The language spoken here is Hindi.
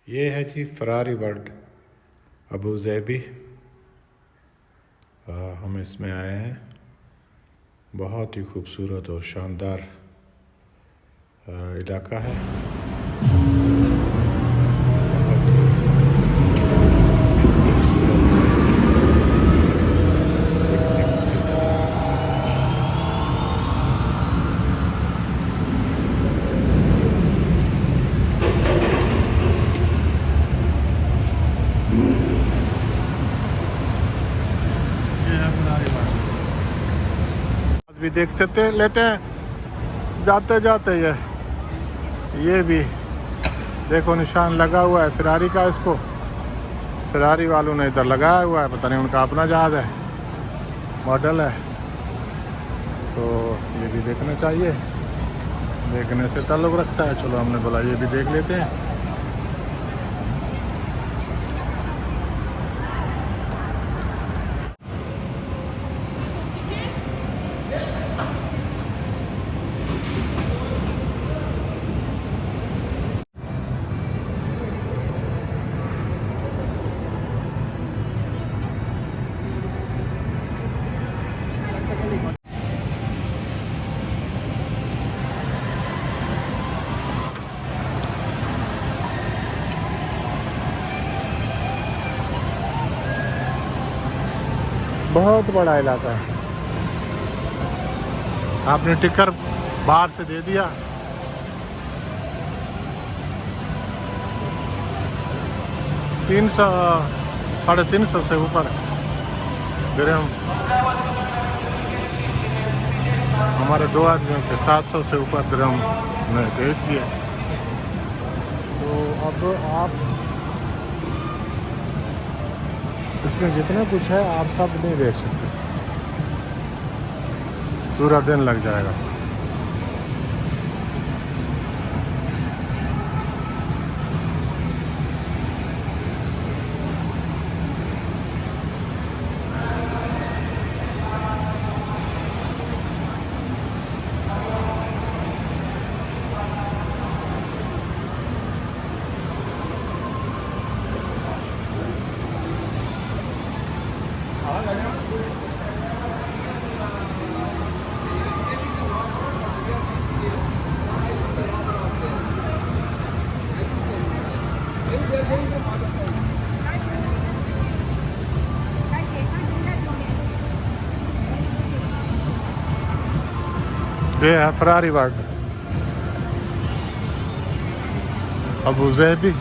ये है जी फरारी वर्ल्ड अबू ज़ैबी। हम इसमें आए हैं। बहुत ही खूबसूरत और शानदार इलाका है। आज भी देखते लेते हैं जाते जाते ये भी देखो निशान लगा हुआ है फरारी का। इसको फरारी वालों ने इधर लगाया हुआ है, पता नहीं उनका अपना जहाज़ है, मॉडल है। तो ये भी देखना चाहिए, देखने से ताल्लुक़ रखता है। चलो हमने बोला ये भी देख लेते हैं। बहुत बड़ा इलाका है। आपने टिकर बाहर से दे दिया। $300-350 से ऊपर दिरहम। हमारे 2 आदमियों के 700 से ऊपर दिरहम ने भेज दिए। तो अब आप इसमें जितना कुछ है आप सब नहीं देख सकते, पूरा दिन लग जाएगा। ये है फरारी वर्ल्ड अबू ज़ैबी।